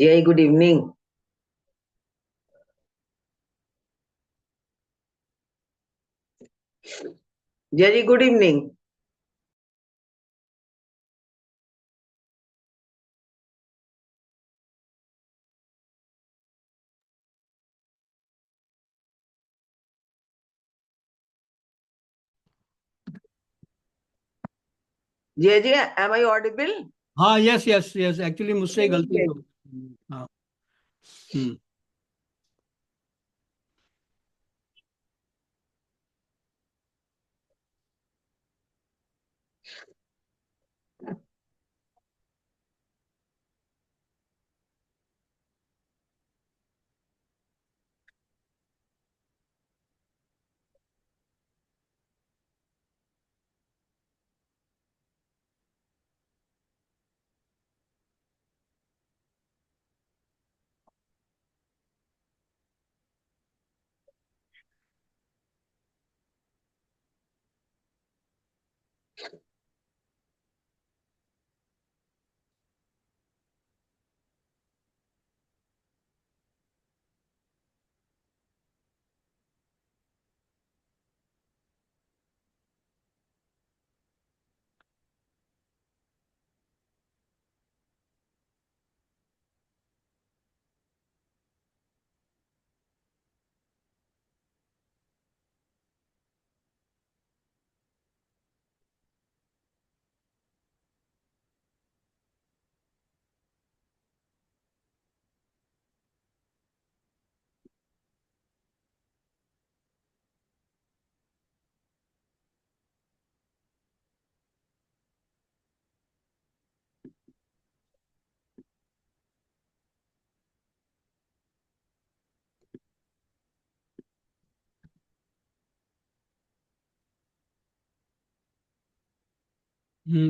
Jai, good evening. Jai, good evening. Jai, am I audible? हाँ, yes yes yes, actually मुझसे ही गलती हो। हाँ।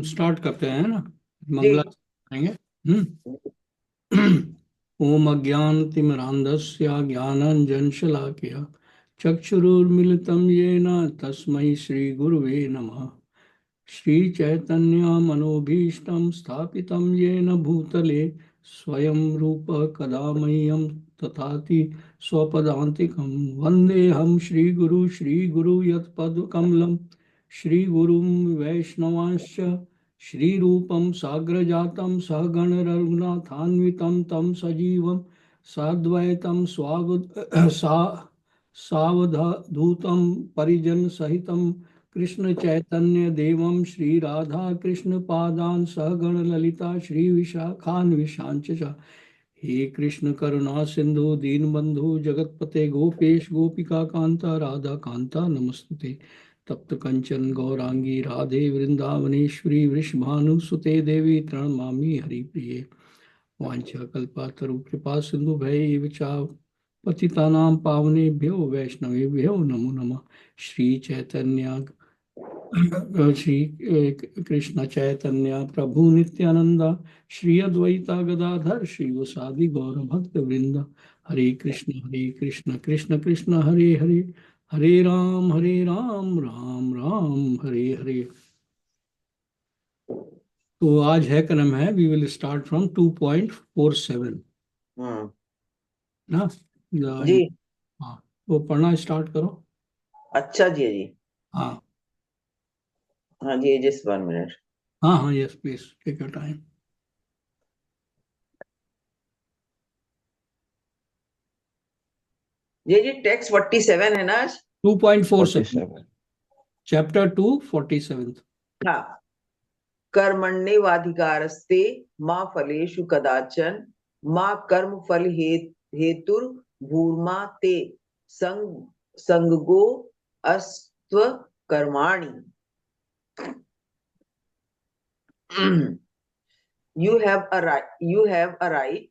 स्टार्ट करते हैं ना, मंगला करेंगे। ओम अज्ञानतिमिरान्धस्य ज्ञानाञ्जनशलाकया चक्षुरुन्मीलितं येन तस्मै श्रीगुरुवे नमः। श्रीचैतन्यमनोभीष्टं स्थापितं येन भूतले स्वयं रूप कदा मह्यं ददाति स्वपदान्तिकं। वन्देऽहं श्रीगुरु यत्पदकमलं श्रीगुरुं वैष्णवांश्च श्रीरूपं साग्रजातं सहगण रघुनाथान्वितं तं सजीवं साद्वैतं सावधूतं परिजनसहितं कृष्ण चैतन्य देवं श्री राधा कृष्ण पादान सहगण ललिता श्री विशाखान्विशांच हे कृष्ण करुणा सिंधु दीनबंधु जगतपते गोपेश गोपिका कांता राधा कांता नमस्तुते। तप्त कंचन गौरांगी राधे वृंदावनेश्वरी वृषभानुसुते देवी प्रणमामि हरिप्रिये। वाञ्छाकल्पातरु कृपा सिंधु भैव चा पतितानां पावनेभ्यो वैष्णवेभ्यो नमो नमः। श्री चैतन्य श्री कृष्ण चैतन्य प्रभु नित्यानंदा श्री अद्वैता गदाधर श्रीवासादि गौर भक्त वृंद। हरे कृष्ण कृष्ण कृष्ण हरे हरे, हरे राम राम राम हरे हरे। तो आज है क्रम है, वी विल स्टार्ट फ्रॉम 2.47 ना जी। हाँ, वो पढ़ना स्टार्ट करो। अच्छा जी। हाँ हाँ जी, जस्ट 1 मिनट। हाँ हाँ, yes please take your time. जी टेक्स्ट 47 है ना आज? 2.47 चैप्टर 2 47। हाँ। कर्मण्येवाधिकारस्ते माँ फलेषु कदाचन माँ कर्म फल हेतुर भूर्मा ते संगो अस्त्व कर्माणि। You have a right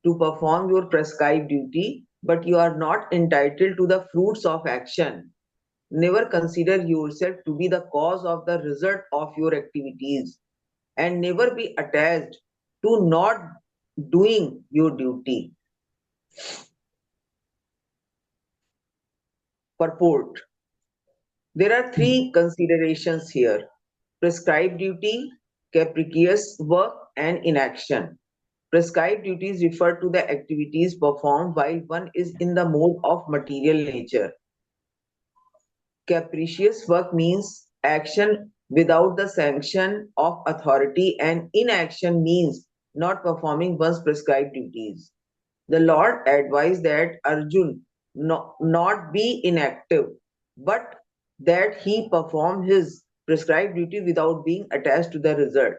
to perform your prescribed duty, but you are not entitled to the fruits of action. Never consider yourself to be the cause of the result of your activities, and never be attached to not doing your duty. Purport. There are three considerations here: prescribed duty, capricious work, and inaction. Prescribed duties refer to the activities performed while one is in the mode of material nature. Capricious work means action without the sanction of authority, and inaction means not performing one's prescribed duties. The Lord advised that Arjun not be inactive, but that he perform his prescribed duty without being attached to the result.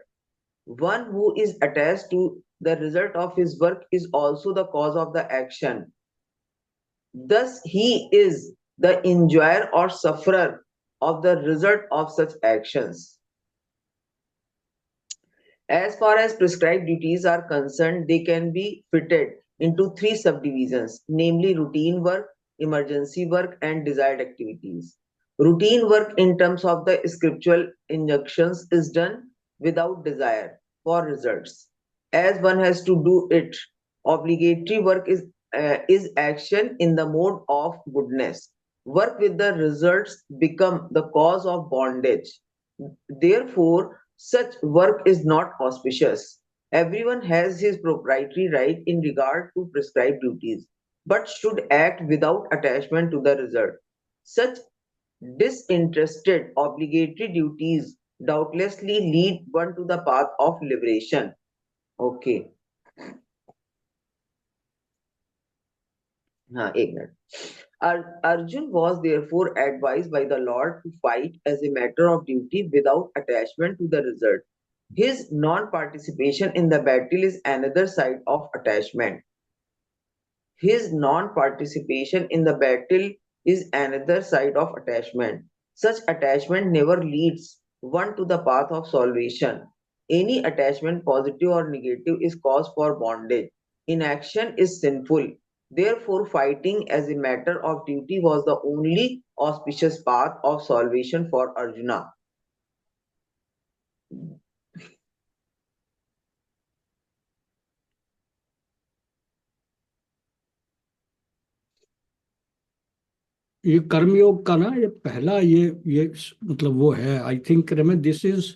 One who is attached to the result of his work is also the cause of the action. Thus, he is the enjoyer or sufferer of the result of such actions. As far as prescribed duties are concerned, they can be fitted into three subdivisions, namely routine work, emergency work, and desired activities. Routine work in terms of the scriptural injunctions is done without desire for results, as one has to do it. Obligatory work is action in the mode of goodness. Work with the results become the cause of bondage. Therefore, such work is not auspicious. Everyone has his proprietary right in regard to prescribed duties, but should act without attachment to the result. Such disinterested obligatory duties doubtlessly lead one to the path of liberation. Okay. एक minute. Arjun was therefore advised by the Lord to fight as a matter of duty without attachment to the result. His non-participation in the battle is another side of attachment. His non-participation in the battle is another side of attachment. Such attachment never leads one to the path of salvation. Any attachment, positive or negative, is cause for bondage. Inaction is sinful. Therefore, fighting as a matter of duty was the only auspicious path of salvation for Arjuna. ये कर्मयोग का ना ये पहला ये मतलब वो है I think Ramesh this is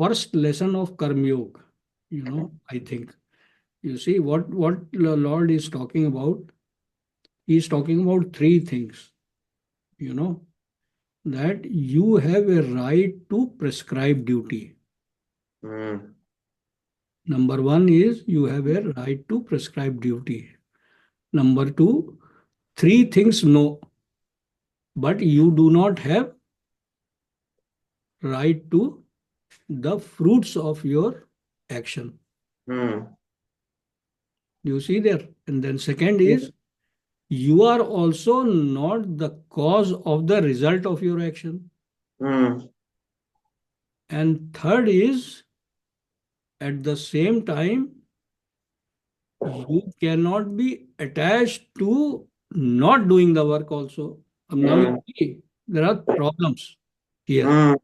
first lesson of कर्मयोग I think you see what the Lord is talking about. He is talking about three things, you know, that you have a right to prescribe duty. Number one is you have a right to prescribe duty. Number two, three things no, but you do not have right to the fruits of your action. You see there? And then second is you are also not the cause of the result of your action. And third is at the same time you cannot be attached to not doing the work also. Now you see, there are problems here.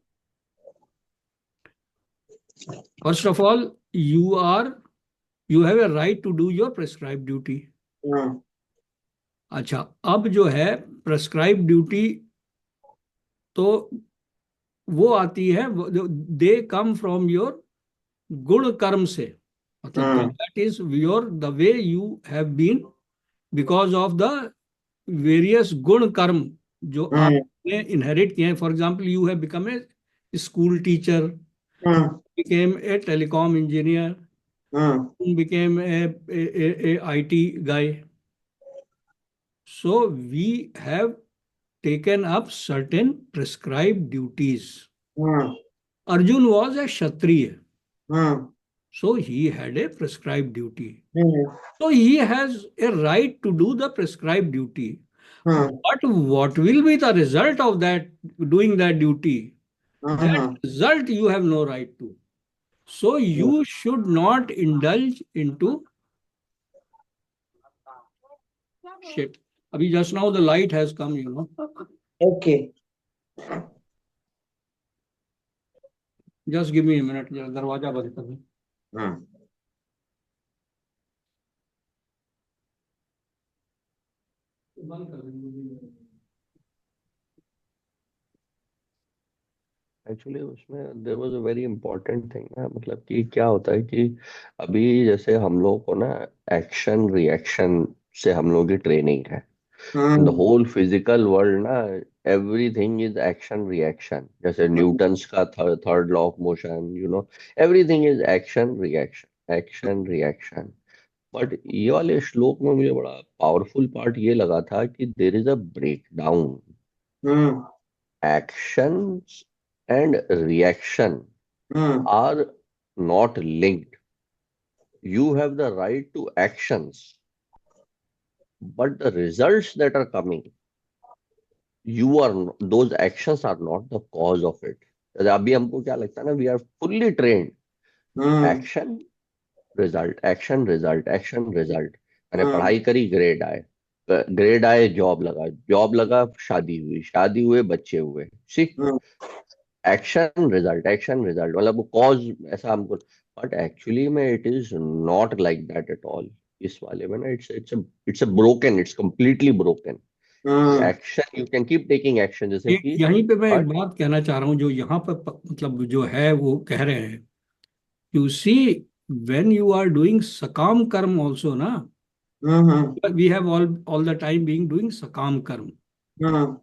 First of all, you have a right to do your prescribed duty. अच्छा, अब जो है prescribe duty तो वो आती है, दे come from your गुण कर्म से, मतलब that is your the way you have been because of the various गुण कर्म जो आपने इनहेरिट किए हैं. For example, you have become a school teacher, became a telecom engineer, became a IT guy. So we have taken up certain prescribed duties. Arjun was a Kshatriya. So he had a prescribed duty. So he has a right to do the prescribed duty. But what will be the result of that, doing that duty? That result you have no right to. So you should not indulge into shit. Abhi just now the light has come, Okay. Just give me a minute. जरा दरवाजा बंद कर दो. बंद कर दो. Actually उसमें there was a very important thing ना, मतलब कि क्या होता है कि अभी जैसे हम लोग को ना एक्शन रिएक्शन से हम लोग की ट्रेनिंग है। The hmm whole physical world ना, एवरीथिंग इज एक्शन रिएक्शन, जैसे न्यूटन्स का third law of motion, everything is action reaction. But ये वाले श्लोक में मुझे बड़ा पावरफुल पार्ट ये लगा था कि there is a break down. Hmm Actions and reaction hmm are not linked. You have the right to actions, but the results that are coming, those actions are not the cause of it. जैसे अभी हमको क्या लगता है ना, we are fully trained, hmm action result, action result, action result. मैंने हम्म पढ़ाई करी, ग्रेड आए, ग्रेड आए, जॉब लगा, शादी हुई, शादी हुए, बच्चे हुए। सी, हम्म एक्शन रिजल्ट मतलब वो कॉज ऐसा हमको। बट एक्चुअली में it is not like that at all. इस वाले में ना it's a broken, it's completely broken. Hmm action, you can keep taking action, जैसे कि यहीं पे मैं एक बट बात कहना चाह रहा हूँ, जो यहाँ पर मतलब जो है वो कह रहे हैं, you see, when you are doing सकाम कर्म ऑल्सो ना, hmm we have all the time being doing सकाम कर्म, हम्म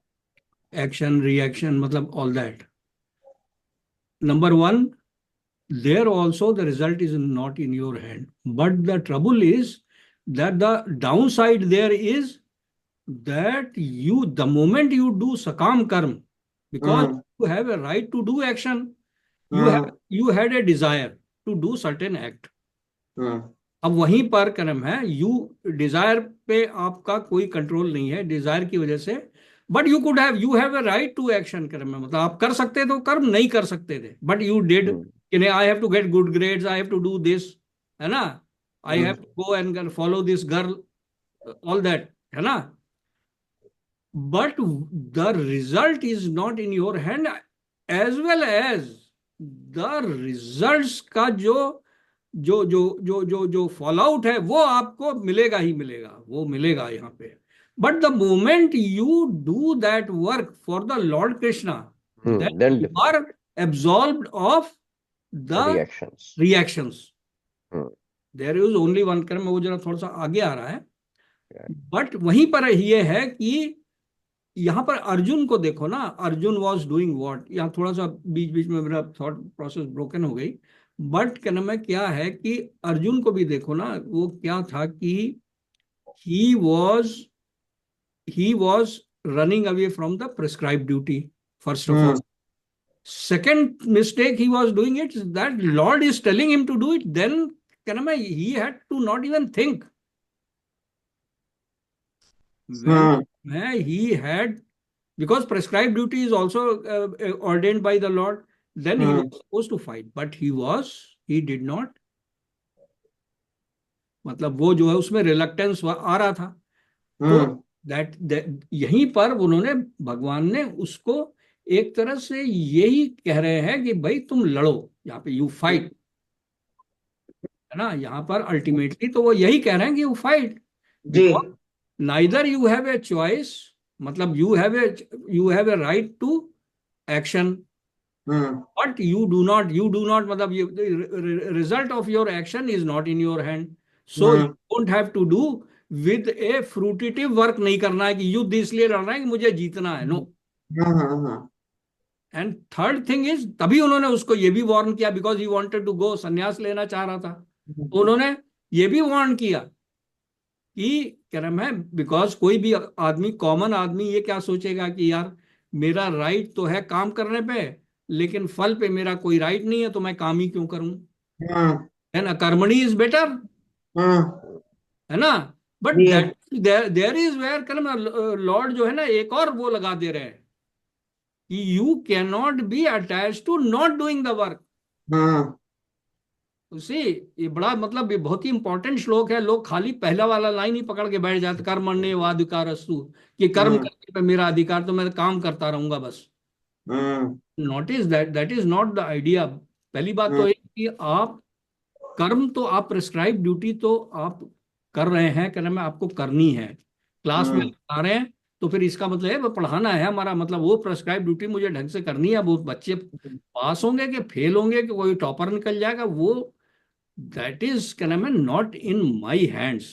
एक्शन रिएक्शन मतलब all that. Number one, there also the result is not in your hand, but the trouble is that the downside there is that you, the moment you do sakam karm, because hmm you have a right to do action, hmm you had a desire to do certain act। हम्म अब वहीं पर कर्म है, you desire पे आपका कोई control नहीं है डिजायर की वजह से, but you have a right to action. कर्म में मतलब आप कर सकते थे तो कर्म नहीं कर सकते थे, बट यू डिड कि नहीं, I have to get good grades, I have to do this, है ना, I have to go and follow this girl, all that, है ना, but the result is not in your hand, as well as the results का जो fall out है वो आपको मिलेगा ही मिलेगा, वो मिलेगा यहाँ पे। But the moment you do that work for the lord Krishna, then then you different are absolved of the reactions. Reactions. There is only one karma, वो जरा थोड़ा सा आगे आ रहा है, बट वहीं पर ये है कि यहाँ पर अर्जुन को देखो ना, अर्जुन वॉज डूइंग वॉट, यहाँ थोड़ा सा बीच बीच में मेरा थॉट प्रोसेस ब्रोकन हो गई, बट कहना में क्या है कि अर्जुन को भी देखो ना, वो क्या था कि he was he was running away from the prescribe duty, first of all. Second mistake he was doing it is that Lord is telling him to do it, then कहना में he had to not even think, when he had, because prescribed duty is also ordained by the Lord, then he was supposed to fight, but he did not, मतलब वो जो है उसमें reluctance आ रहा था। तो यहीं पर उन्होंने, भगवान ने उसको एक तरह से यही कह रहे हैं कि भाई तुम लड़ो, यहाँ पे यू फाइट, है ना, यहाँ पर अल्टीमेटली तो वो यही कह रहे हैं कि यू फाइट, जी because neither you have a choice, मतलब you have a right to action, but you do not मतलब result of your action is not in your hand, so you don't have to do with a fruitive work, नहीं करना है कि युद्ध इसलिए लड़ना है कि मुझे जीतना है, no. And third thing is, तभी उन्होंने उसको ये भी वार्न किया, because he wanted to go, संन्यास लेना चाह रहा था, तो उन्होंने ये भी वार्न किया कि क्या नाम है, बिकॉज कोई भी आदमी, कॉमन आदमी ये क्या सोचेगा कि यार मेरा राइट तो है काम करने पे, लेकिन फल पे मेरा कोई राइट नहीं है, तो मैं काम ही क्यों करूं, देन अकर्मणी इज बेटर, है ना। बट जी that there is where karma, lord जो है ना एक और वो लगा दे रहे हैं कि you can not be attach to not doing the work. उसी, ये बड़ा मतलब ये बहुत ही इंपॉर्टेंट श्लोक है, लोग खाली पहला वाला लाइन ही पकड़ के बैठ जाते, कर्मण्ये वाधिकारस्तु, कि कर्म करने पे मेरा अधिकार, तो मैं काम करता रहूंगा बस। Not is that is not the idea. पहली बात तो ये कि आप कर्म तो आप प्रिस्क्राइब ड्यूटी तो आप कर रहे हैं, क्या नाम है, आपको करनी है, क्लास में आ रहे हैं तो फिर इसका मतलब है वो पढ़ाना है हमारा, मतलब वो प्रेस्क्राइब ड्यूटी मुझे ढंग से करनी है। वो बच्चे पास होंगे कि फेल होंगे कि कोई टॉपर निकल जाएगा, वो दैट इज क्या नाम है, नॉट इन माई हैंड्स।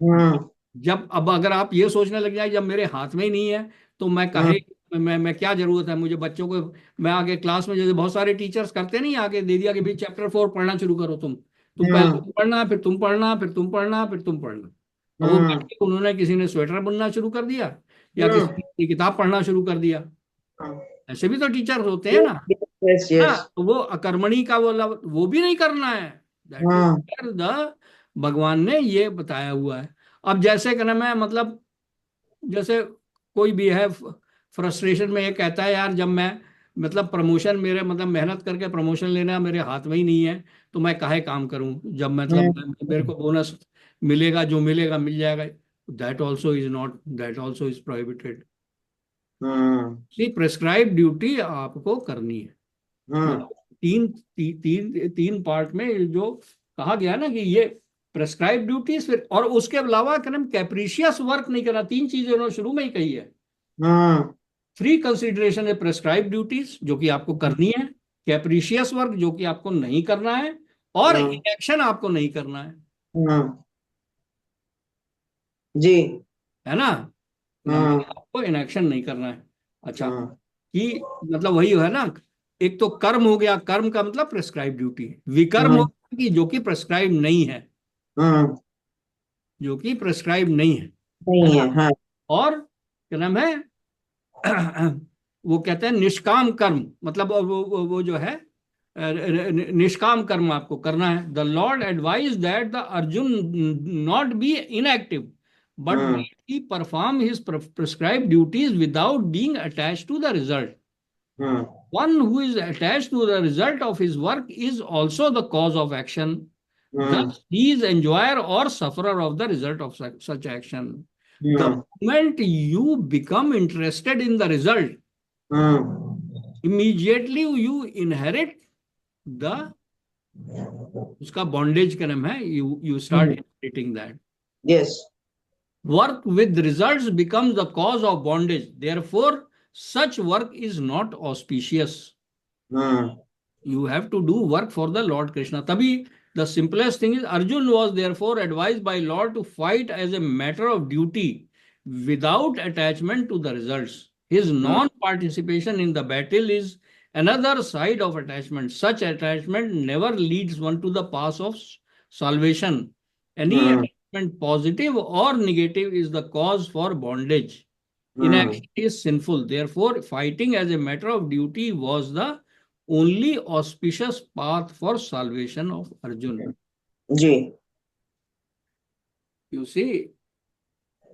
हम्म जब अब अगर आप ये सोचने लग जाए जब मेरे हाथ में ही नहीं है तो मैं हम्म काहे, मैं क्या जरूरत है मुझे बच्चों को, मैं आगे क्लास में जैसे बहुत सारे टीचर्स करते नहीं, आगे दे दिया कि भाई चैप्टर 4 पढ़ना शुरू करो, तुम पहले हम्म तुम पढ़ना, फिर तुम पढ़ना, फिर तुम पढ़ना, फिर तुम पढ़ना। अब वो बैठ हम्म के उन्होंने किसी ने स्वेटर बुनना शुरू कर दिया या हम्म किसी ने किताब पढ़ना शुरू कर दिया। ऐसे भी तो टीचर्स होते हैं ना। यस हाँ, यस तो वो अकर्मणी का वो भी नहीं करना है। दैट इज हम्म द भगवान ने ये बताया हुआ है। अब जैसे क्या नाम है, मतलब जैसे कोई भी है फ्रस्ट्रेशन में ये कहता है यार जब मैं, मतलब प्रमोशन मेरे, मतलब मेहनत करके प्रमोशन लेना मेरे हाथ में ही नहीं है तो मैं काहे काम करूं, जब मतलब मेरे को बोनस मिलेगा, जो मिलेगा मिल जाएगा। That also is not, that also is prohibited. Hmm see prescribe duty आपको करनी है। हम्म मतलब तीन पार्ट में जो कहा गया ना कि ये प्रेस्क्राइब ड्यूटीज, फिर और उसके अलावा क्या नाम, कैप्रिशियस वर्क नहीं करना। तीन चीजें उन्होंने शुरू में ही कही है। हम्म फ्री कंसिडरेशन है प्रेस्क्राइब ड्यूटीज जो कि आपको करनी है, कैप्रिशियस वर्क जो कि आपको नहीं करना है, और हम्म इनएक्शन आपको नहीं करना हम्म जी है ना। हम्म आपको इनएक्शन नहीं करना है। अच्छा, हम्म कि मतलब वही है ना, एक तो कर्म हो गया, कर्म का मतलब प्रेस्क्राइब ड्यूटी। विकर्म हो हम्म गया कि जो कि प्रेस्क्राइब नहीं है, हम्म जो कि प्रेस्क्राइब नहीं है नहीं ना। है हाँ और क्या नाम है वो कहते हैं निष्काम कर्म, मतलब वो जो है निष्काम कर्म आपको करना है। The lord advise that the Arjun not be inactive but hmm he perform his prescribe duties without being attached to the result. Hmm One who is attached to the result of his work is also the cause of action. Hmm Thus, he is enjoyer or sufferer of the result of such action. The hmm moment you become interested in the result, hmm immediately you inherit the, उसका bondage का नाम है, you start inheriting that. Yes Work with results becomes the cause of bondage. Therefore, such work is not auspicious. Hmm You have to do work for the Lord Krishna. Tabhi, the simplest thing is Arjun was therefore advised by Lord to fight as a matter of duty without attachment to the results. His non-participation in the battle is another side of attachment. Such attachment never leads one to the path of salvation. Any hmm attachment, positive or negative, is the cause for bondage. Hmm Inaction is sinful. Therefore, fighting as a matter of duty was the only auspicious path for salvation of Arjun. जी You see,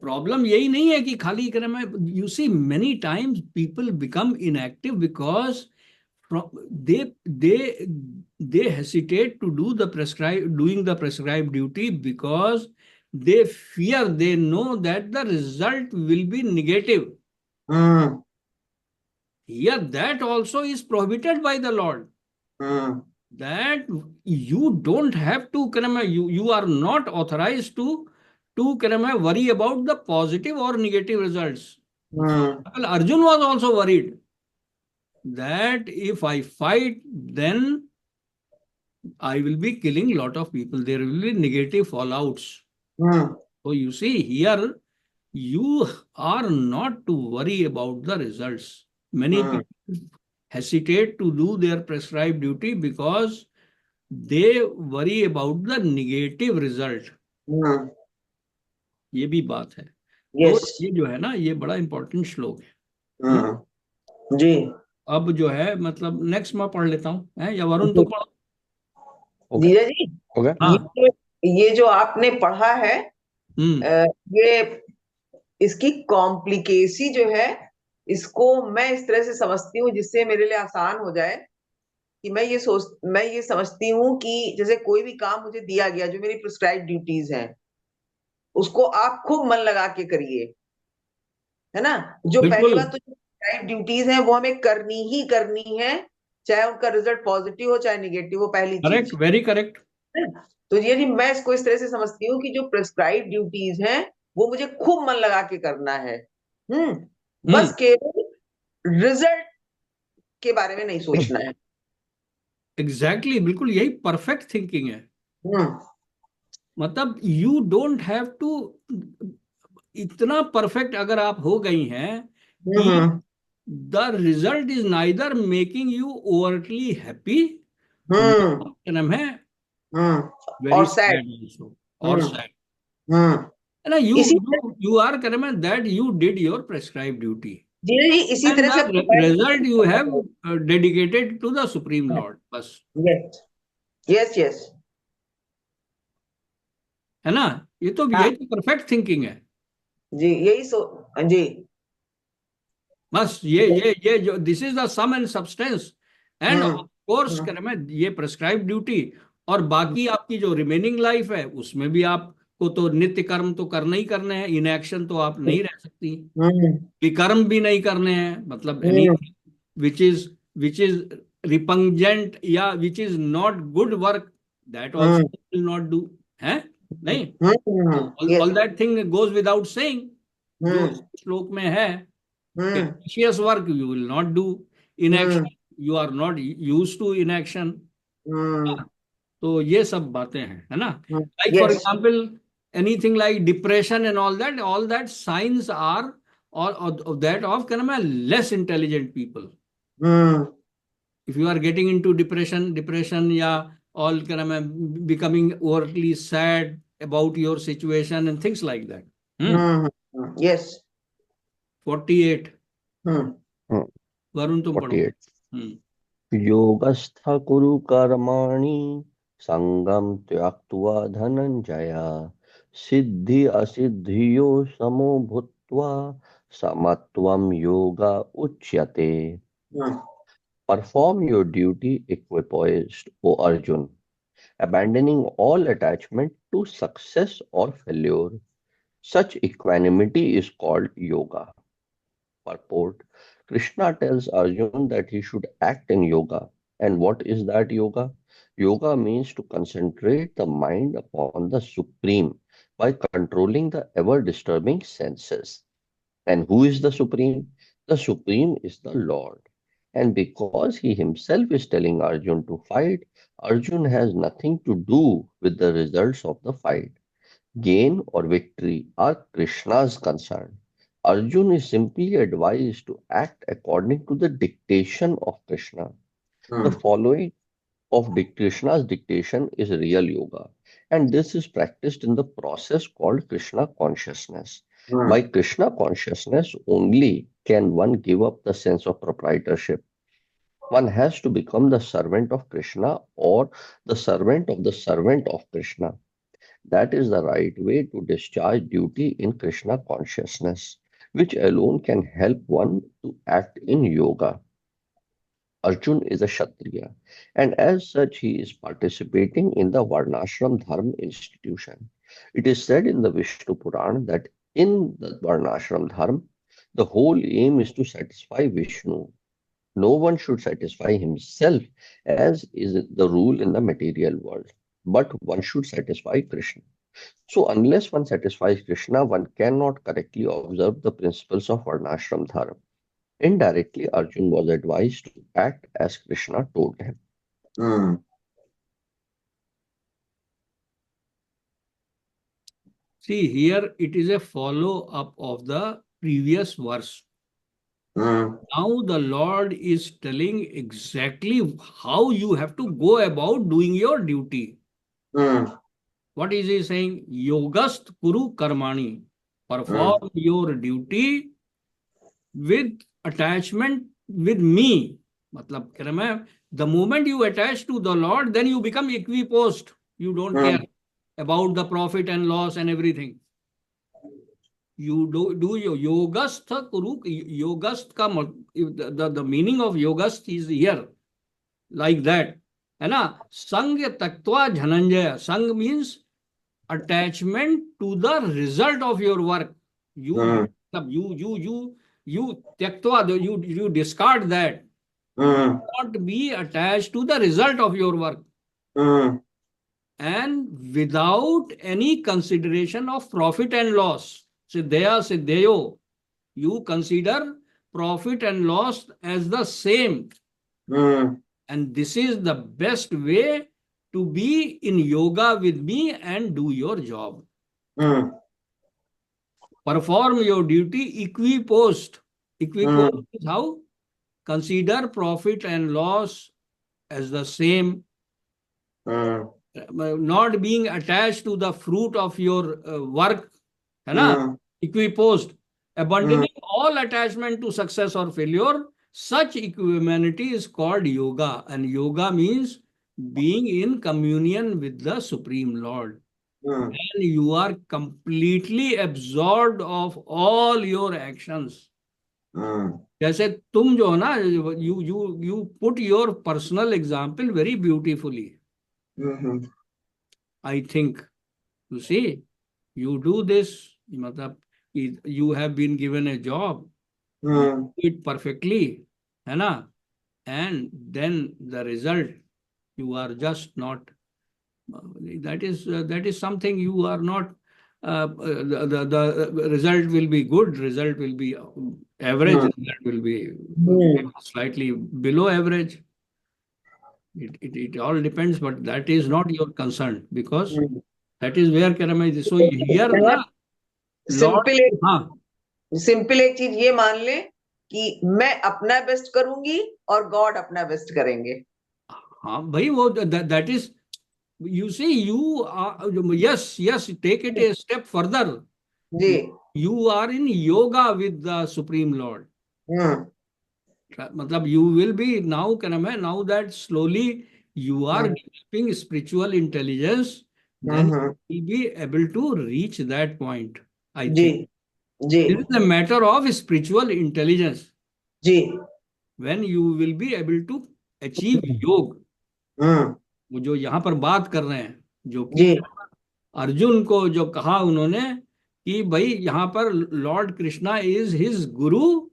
problem यही नहीं है कि खाली करने में, you see many times people become inactive because they they they hesitate to do the prescribe doing the prescribed duty because they fear, they know that the result will be negative. Hmm Here that also is prohibited by the Lord, hmm that you don't have to you are not authorized to worry about the positive or negative results. Hmm Well, Arjun was also worried that if I fight, then I will be killing lot of people. There will be negative fallouts. Hmm So you see here, you are not to worry about the results. Many hmm people hesitate to do their prescribed duty because they worry about the negative result. हम्म ये भी बात है। तो yes ये जो है ना, ये बड़ा इंपॉर्टेंट श्लोक है। हम्म? जी अब जो है मतलब नेक्स्ट मैं पढ़ लेता हूँ, है या वरुण तुम पढ़ो। ओके धीरज जी ओके हाँ। ये जो आपने पढ़ा है हम्म। ये इसकी कॉम्प्लिकेसी जो है इसको मैं इस तरह से समझती हूँ जिससे मेरे लिए आसान हो जाए कि मैं ये समझती हूँ कि जैसे कोई भी काम मुझे दिया गया जो मेरी प्रिस्क्राइब ड्यूटीज हैं उसको आप खूब मन लगा के करिए, है ना। जो पहली बिल्कुल बात तो प्रिस्क्राइब ड्यूटीज हैं वो हमें करनी ही करनी है, चाहे उनका रिजल्ट पॉजिटिव हो चाहे निगेटिव हो, पहली करेक्ट, चीज वेरी करेक्ट। है ना? तो ये जी मैं इसको इस तरह से समझती हूँ कि जो प्रिस्क्राइब ड्यूटीज हैं वो मुझे खूब मन लगा के करना है। बस हम्म केवल रिजल्ट के बारे में नहीं सोचना है। एग्जैक्टली बिल्कुल यही परफेक्ट थिंकिंग है। हम्म मतलब यू डोंट हैव टू, इतना परफेक्ट अगर आप हो गई हैं कि hmm the result is neither making you overtly happy, hmm क्या नाम है, और वेरी सैड। सैड ऑल्सो, और हम्म सैड हम्म है ना। यू इसी you are correct that you did your prescribe duty जी जी, इसी and तरह से the result you have dedicated to the Supreme Lord, बस, यस यस यस। है ना। ये तो हाँ यही तो परफेक्ट थिंकिंग है। जी, यही जी। बस ये जो this is the sum and substance, and hmm of course hmm करें मैं ये प्रेस्क्राइब ड्यूटी, और बाकी आपकी जो रिमेनिंग लाइफ है उसमें भी आपको तो नित्य कर्म तो करने ही करने हैं, इनएक्शन तो आप नहीं रह सकती, हम्म विकर्म भी नहीं करने हैं, मतलब एनी हम्म विच इज रिपंजेंट या which is not good work, that hmm also will not do, है नहीं। तो yes. All that thing goes without saying, जो हम्म श्लोक में है, हम्म vicious work you will not do, hmm inaction you are not used to inaction, हम्म तो ये सब बातें हैं, है ना। Like for yes. Example anything like depression and all that science are और दैट ऑफ क्या नाम है less intelligent people. Hmm if you are getting into depression या ऑल क्या नाम है becoming overly sad about your situation and things like that. Yes. 48 hmm Varun तुम पढ़ो। 48 हम्म योगस्थ कुरु कर्माणि संगम त्यक्त्वा धनंजय सिद्धि असिद्धियो समो भूत्वा समत्वं योगा उच्यते। हम्म Perform your duty equipoised, O Arjun, abandoning all attachment to success or failure. Such equanimity is called yoga. Purport: Krishna tells Arjun that he should act in yoga. And what is that yoga? Yoga means to concentrate the mind upon the Supreme by controlling the ever disturbing senses. And who is the Supreme? The Supreme is the Lord. And because he himself is telling Arjun to fight, Arjun has nothing to do with the results of the fight. Gain or victory are Krishna's concern. Arjun is simply advised to act according to the dictation of Krishna. The following of Krishna's dictation is real yoga, and this is practiced in the process called Krishna consciousness. By Krishna consciousness only can one give up the sense of proprietorship. One has to become the servant of Krishna or the servant of Krishna. That is the right way to discharge duty in Krishna consciousness, which alone can help one to act in yoga. Arjun is a Kshatriya, and as such, he is participating in the Varnashram Dharma institution. It is said in the Vishnu Puran that in the Varnashram Dharma, the whole aim is to satisfy Vishnu. No one should satisfy himself, as is the rule in the material world, but one should satisfy Krishna. So, unless one satisfies Krishna, one cannot correctly observe the principles of Varnashram Dharma. Indirectly, Arjun was advised to act as Krishna told him. See, here it is a follow up of the previous verse. Now the Lord is telling exactly how you have to go about doing your duty. What is he saying? Yogast kuru karmani. Perform your duty with attachment with me. मतलब कह रहा मैं, the moment you attach to the Lord, then you become equipoised. You don't care about the profit and loss and everything. You do your yogastha kuru. Yogast ka the meaning of yogast is here like that, है ना। संग तत्वा धनंजय, संग means attachment to the result of your work. You tyaktva, you discard that. Do not be attached to the result of your work, and without any consideration of profit and loss. Siddhaya siddhayo, You consider profit and loss as the same. And this is the best way to be in yoga with me and do your job. Perform your duty equipost. Equipost is how? Consider profit and loss as the same. Not being attached to the fruit of your work. है ना? Equipost. Abandoning all attachment to success or failure. Such equanimity is called yoga. And yoga means being in communion with the Supreme Lord. And you are completely absorbed of all your actions. जैसे तुम जो है ना, you put your personal example very beautifully. I think, you see, you do this, मतलब you have been given a job, you do it perfectly, है ना? And then the result, you are just not. That is something you are not. The result will be good. Result will be average. Result will be slightly below average. It all depends, but that is not your concern, because that is where Karama is. So here ना, Lord, हाँ, simple एक चीज ये मान ले कि मैं अपना बेस्ट करूंगी और गॉड अपना बेस्ट करेंगे. हाँ भाई, वो that is, you see, you are, yes, take it a step further. Ji. You are in yoga with the Supreme Lord. मतलब you will be now, now that slowly you are developing spiritual intelligence, then you will be able to reach that point. I think it is a matter of spiritual intelligence. When you will be able to achieve योग, वो जो यहाँ पर बात कर रहे हैं, जो कि अर्जुन को जो कहा उन्होंने कि भाई यहाँ पर Lord Krishna is his guru,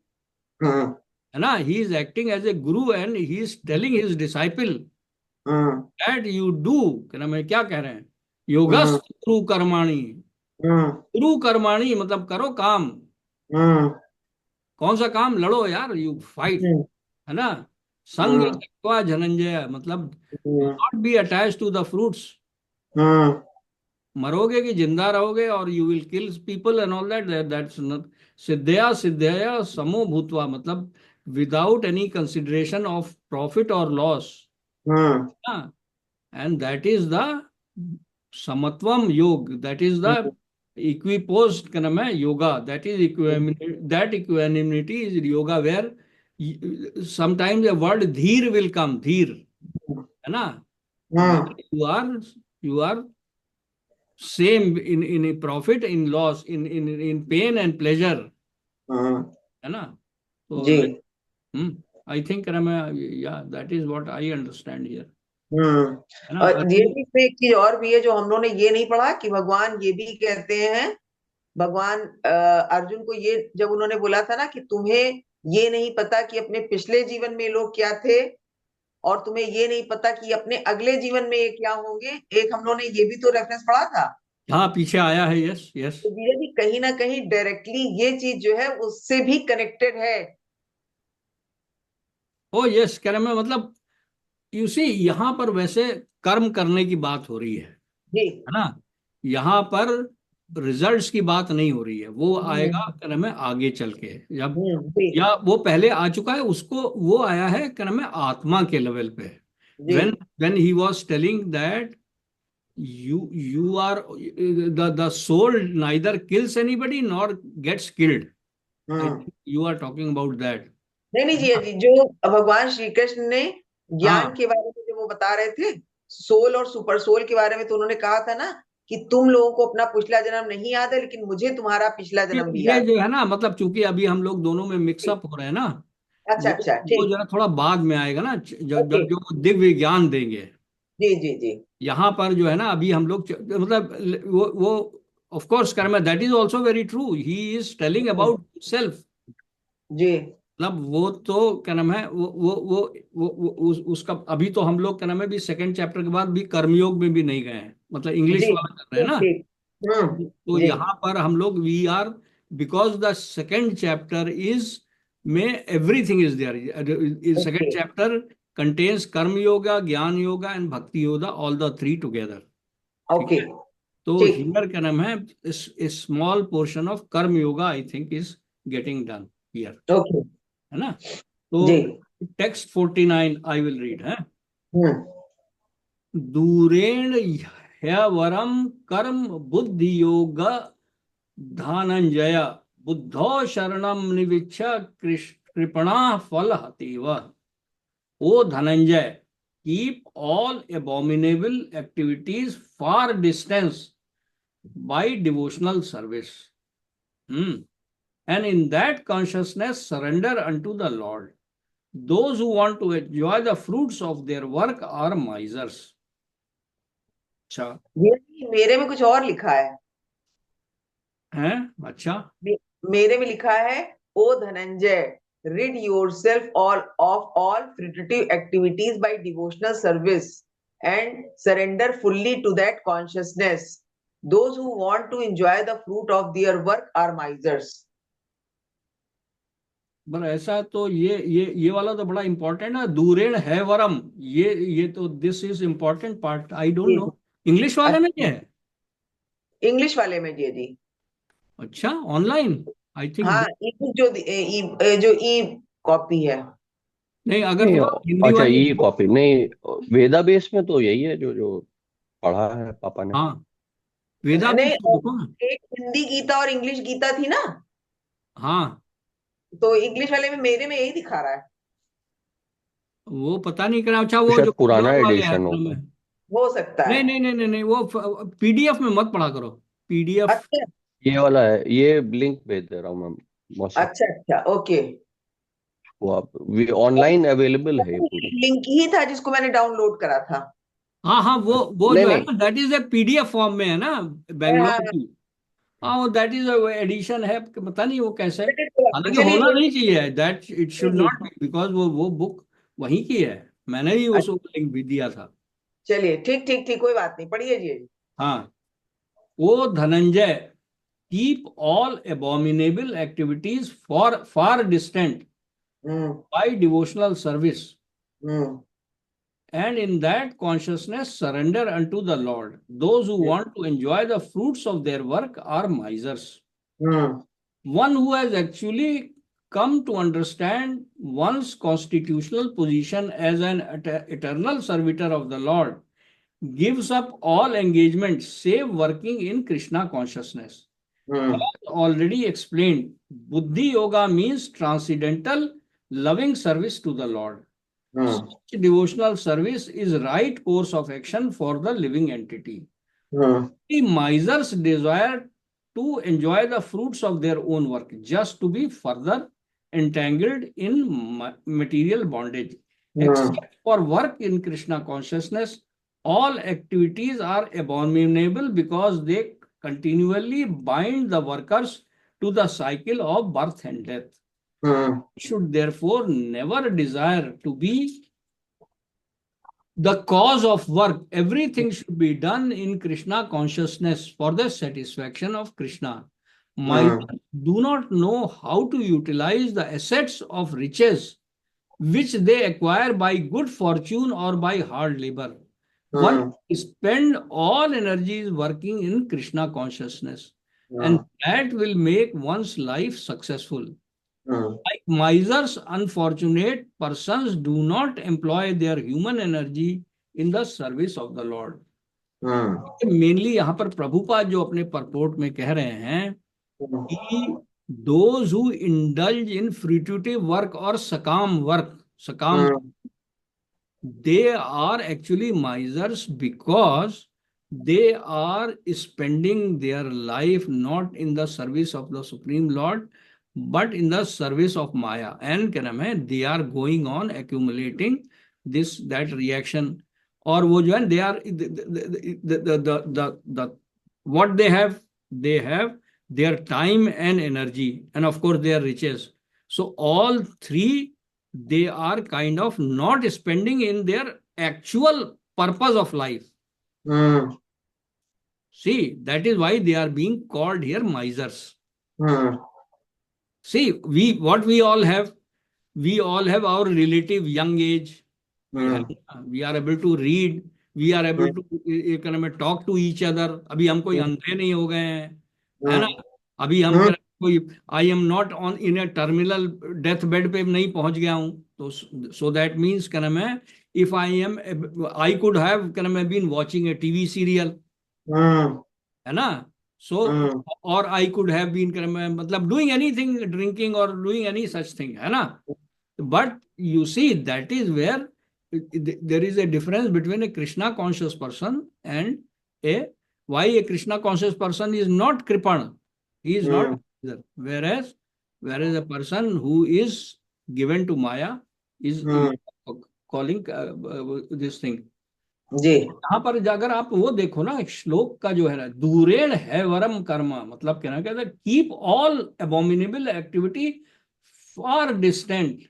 है ना? He is acting as a guru and he is telling his disciple that you do, क्या कह रहे हैं? योगस गुरु कर्माणी. गुरु कर्माणी मतलब करो काम. कौन सा काम? लड़ो यार, यू फाइट, है ना? संग त्यक्त्वा धनंजय, मतलब not be attach to the fruits. मरोगे कि जिंदा रहोगे, और you will kill people and all that. That's not सिद्धया सिद्धया समो भूत्वा, मतलब without any consideration of profit और loss. And that is the समत्वम योग. That is the equipost yoga. That is equanimity. That equanimity is yoga, where sometimes the word dheer will come. Dheer, है ना? You are same in profit, in loss, in pain and pleasure, है ना? So I think yeah, that is what I understand here. और ये भी इसमें एक चीज और भी है जो हम लोगों ने ये नहीं पढ़ा कि भगवान ये भी कहते हैं. भगवान अर्जुन को ये जब उन्होंने बोला था ना कि तुम्हें ये नहीं पता कि अपने पिछले जीवन में लोग क्या थे, और तुम्हें ये नहीं पता कि अपने अगले जीवन में ये क्या होंगे. एक हम लोगों ने ये भी तो रेफरेंस पढ़ा था. हाँ, पीछे आया है. Yes yes. तो धीरे भी कहीं ना कहीं डायरेक्टली ये चीज जो है उससे भी कनेक्टेड है. ओ यस, मतलब यू सी, यहाँ पर वैसे कर्म करने की बात हो रही है ना? यहाँ पर रिजल्ट्स की बात नहीं हो रही है. वो आएगा आगे चल के, जब या वो पहले आ चुका है, उसको वो आया है आत्मा के लेवल पे. when he was telling that you are the soul neither kills anybody nor gets killed. I think you are talking about that. नहीं जी, जो भगवान श्री कृष्ण ने ज्ञान के बारे में जो वो बता रहे थे, सोल और सुपर सोल के बारे में, तो उन्होंने कहा था ना कि तुम लोगों को अपना पिछला जन्म नहीं याद है, लेकिन मुझे तुम्हारा पिछला जन्म भी याद है. जो है ना, मतलब चूंकि अभी हम लोग दोनों में मिक्सअप हो रहे हैं ना. अच्छा, वो जरा थोड़ा बाद में आएगा ना, जब जो दिव्य ज्ञान देंगे. जी. यहाँ पर जो है ना, अभी हम लोग मतलब वो of course that is also very true. He is telling about self. जी. मतलब वो तो क्या नाम है, वो उसका अभी तो हम लोग क्या नाम है भी सेकंड चैप्टर के बाद भी कर्मयोग में भी नहीं गए हैं. मतलब इंग्लिश वाला कर रहे हैं ना. तो यहाँ पर हम लोग we are because the second chapter is may everything is there. Second Okay. chapter contains karma yoga, jnana yoga and bhakti yoga, all the three together. ठीक Okay. है? तो ठीक. here क्या नाम है, a small portion of karma yoga I think is getting done here. Okay. है ना? जी. तो text 49 I will read है. दूरेण ह्यवरम कर्म बुद्धि योग धनंजय बुद्धो शरणम निविच्छ कृपणा फल हतीव. O Dhananjay, keep all abominable activities far distance by devotional service. And in that consciousness, surrender unto the Lord. Those who want to enjoy the fruits of their work are misers. अच्छा ये मेरे में कुछ और लिखा है. अच्छा मेरे में लिखा है, ओ Dhananjay, rid yourself of all fruitive activities by devotional service and surrender fully to that consciousness. Those who want to enjoy the fruit of their work are misers. पर ऐसा तो ये वाला तो बड़ा इंपॉर्टेंट है. दूरेण है वरम, ये तो this is important part. I don't know English वाले में क्या है. इंग्लिश वाले में जी. अच्छा ऑनलाइन आई थिंक. हाँ, जो ई कॉपी है. नहीं अगर नहीं, तो हिंदी अच्छा वाली. ई कॉपी नहीं, वेदा बेस में तो यही है जो पढ़ा है पापा ने. हाँ वेदा नहीं, देखो ना. एक हिंदी गीता और इंग्लिश गीता थी ना, हाँ तो इंग्लिश वाले में मेरे में यही दिखा रहा है. वो पता नहीं करा. अच्छा वो शायद जो पुराना PDF वाले एडिशन हैं होगा. हो सकता नहीं है. नहीं नहीं नहीं नहीं वो PDF में मत पढ़ा करो. PDF. अच्छा ये वाला है, ये लिंक भेज दे रहा हूँ मैं मौसी. अच्छा. ओके. वो आप ऑनलाइन अवेलेबल है ये पूरी. लिंक ही था जिसको मैंने डाउनलोड करा था. हाँ हाँ वो नहीं जो है नहीं, ना that is a PDF form में है ना, हाँ, बेंगलोर की. हाँ वो दैट इज एडिशन है, पता नहीं वो कैसे. हालांकि चलिए होना कोई नहीं चाहिए, दैट इट शुड नहीं. नॉट बी, बिकॉज वो बुक वहीं की है. मैंने ही उसको लिंक भी दिया था. चलिए ठीक ठीक ठीक, कोई बात नहीं, पढ़िए जी. हाँ. O Dhananjaya, keep all abominable activities far distant hmm. by devotional service, hmm. and in that consciousness surrender unto the Lord. Those who want to enjoy the fruits of their work are misers. Hmm. One who has actually come to understand one's constitutional position as an eternal servitor of the Lord gives up all engagement save working in Krishna consciousness. As already explained, Buddhi Yoga means transcendental loving service to the Lord. Such devotional service is right course of action for the living entity. The misers desire to enjoy the fruits of their own work, just to be further entangled in material bondage. Except for work in Krishna consciousness, all activities are abominable because they continually bind the workers to the cycle of birth and death. Should therefore never desire to be the cause of work. Everything should be done in Krishna consciousness for the satisfaction of Krishna. Misers do not know how to utilize the assets of riches which they acquire by good fortune or by hard labor. One spend all energies working in Krishna consciousness, and that will make one's life successful. Like misers, unfortunate persons do not employ their human energy in the service of the Lord. Mainly यहाँ पर प्रभुपाद जो अपने purport में कह रहे हैं कि those who indulge in fruitive work or sakam work, they are actually misers because they are spending their life not in the service of the Supreme Lord but in the service of Maya. And क्या नाम है, they are going on accumulating this that reaction. और वो जो है they are the what they have their time and energy and of course their riches. So all three they are kind of not spending in their actual purpose of life. See, that is why they are being called here misers. See, what we all have our relative young age. We are able to read. We are able to talk to each other. अभी हम कोई अंधे नहीं हो गए हैं, है ना? अभी हम कोई I am not on in A terminal death bed पे नहीं पहुंच गया हूं, तो सो दैट मीन्स क्या नाम है, इफ आई कुड हैव क्या नाम है been watching a TV serial, है ना? सो और आई कुड हैव बीन क्या नाम है मतलब डूइंग एनीथिंग, ड्रिंकिंग और डूइंग एनी सच थिंग, है ना? But you see, that is where there is a difference between a Krishna conscious person and why a Krishna conscious person is not Kripana. He is not either. Whereas a person who is given to Maya is calling this thing. जी यहाँ पर जाकर आप वो देखो ना, श्लोक का जो है ना, दूरेण है वरम कर्म, मतलब कहना कहता है keep all abominable activity far distant.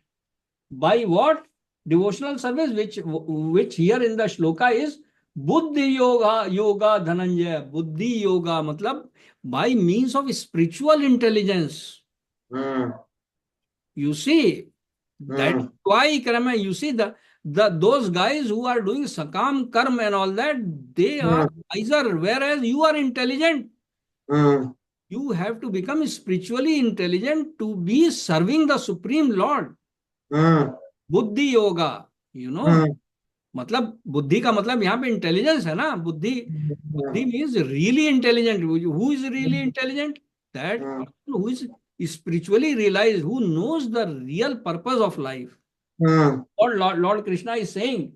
By what? Devotional service, which here in the shloka is buddhi yoga dhananjaya. Buddhi yoga matlab by means of spiritual intelligence. You see, that's why karma, you see those guys who are doing sakam karma and all that, they are wiser, whereas you are intelligent. You have to become spiritually intelligent to be serving the Supreme Lord. बुद्धि योगा, मतलब बुद्धि का मतलब यहाँ पे intelligence है ना. बुद्धि means really intelligent. Who is really intelligent? That person who is spiritually realized, who knows the real purpose of life. Lord Krishna is saying,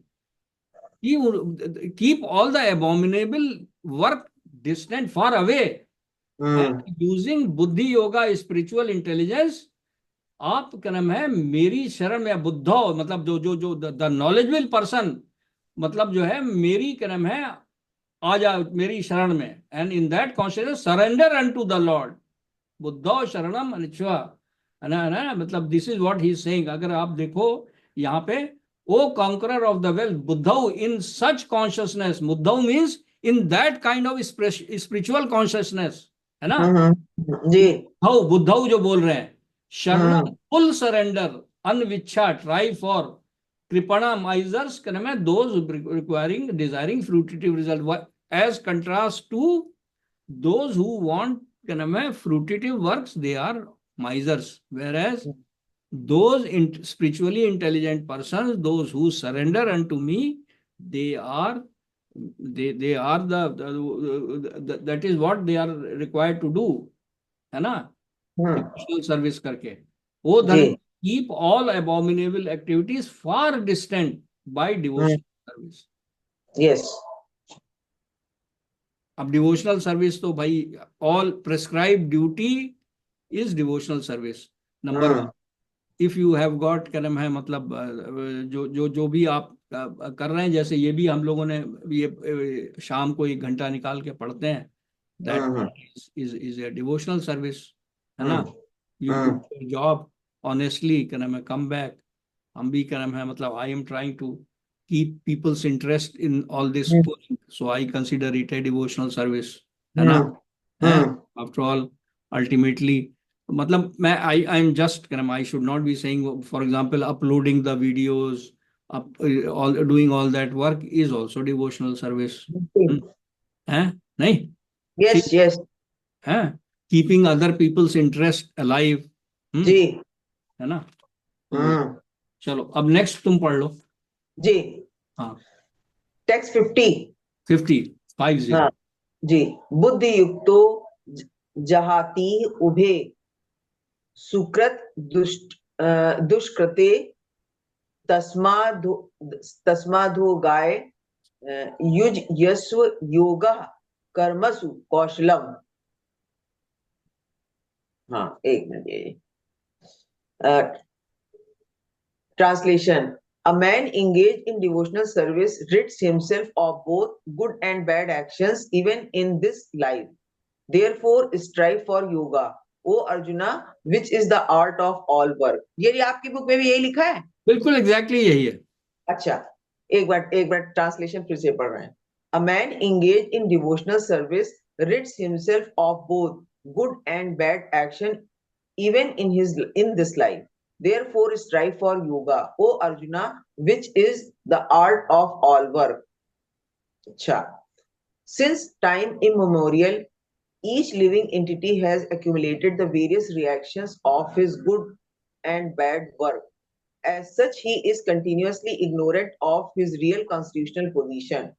keep all the abominable work distant, far away. And using buddhi yoga, spiritual intelligence, आप क्या नाम है मेरी शरण में, बुद्धो मतलब जो the knowledgeable person, मतलब जो है मेरी क्या नाम है आ जा मेरी शरण में, and in that consciousness surrender unto the lord. बुद्धो शरणम अनिच्छा, है ना? मतलब this is what he is saying. अगर आप देखो यहाँ पे, O conqueror of the wealth, बुद्धो इन सच कॉन्शियसनेस. बुद्धो means in that kind of spiritual consciousness, है ना? जी बुद्धो जो बोल रहे हैं, शरण, full surrender, unvichha, try for kripanamizers, those requiring, desiring fruitive result, as contrast to those who want fruitive works, they are misers. Whereas those spiritually intelligent persons, those who surrender unto me, they are that is what they are required to do, है ना? Devotional service करके वो धन. Keep all abominable activities far distant by devotional service. Yes. अब devotional service तो भाई all prescribe duty is devotional service number 1. If you have got क्या नाम है मतलब जो भी आप कर रहे हैं, जैसे ये भी हम लोगों ने ये शाम को 1 घंटा निकाल के पढ़ते हैं, that is a devotional service, है ना? यू डू जॉब ऑनेस्टली, क्या नाम है, कम बैक. हम भी क्या नाम है मतलब I am trying to keep people's interest in all this, so I consider it a devotional service, है ना? आफ्टर ऑल अल्टीमेटली मतलब मैं आई एम जस्ट क्या नाम, I should not be saying for example uploading the videos, all doing all that work is also devotional service. है नहीं? Yes, yes. है keeping other people's interest alive. जी है ना? चलो अब नेक्स्ट तुम पढ़ लो जी. हाँ. टेक्स्ट 50. हाँ जी. बुद्धि युक्तो जहाती उभे सुकृत दुष्कृते तस्माधो गाय युज यस्व योगा कर्मसु कौशलम. हाँ एक minute. Translation. A man engaged in devotional service rids himself of both good and bad actions even in this life. Therefore, strive for yoga, O Arjuna, which is the art of all work. ये आपकी book में भी यही लिखा है? बिल्कुल exactly यही है. अच्छा एक बार ट्रांसलेशन फिर से पढ़ रहे हैं. A man engaged in devotional service rids himself of both good and bad action even in this life. Therefore, strive for yoga, O Arjuna, which is the art of all work. Acha. Since time immemorial, each living entity has accumulated the various reactions of his good and bad work. As such, he is continuously ignorant of his real constitutional position.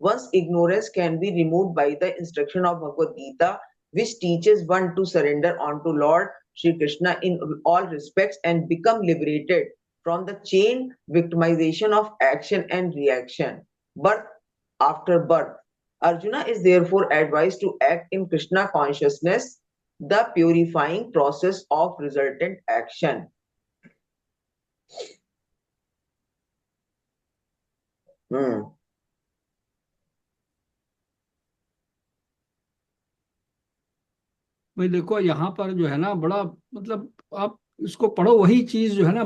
One's ignorance can be removed by the instruction of Bhagavad Gita, which teaches one to surrender unto Lord Sri Krishna in all respects and become liberated from the chain victimization of action and reaction, birth after birth. Arjuna is therefore advised to act in Krishna consciousness, the purifying process of resultant action. Hmm. भाई देखो यहाँ पर जो है ना बड़ा मतलब आप इसको पढ़ो, वही चीज जो है ना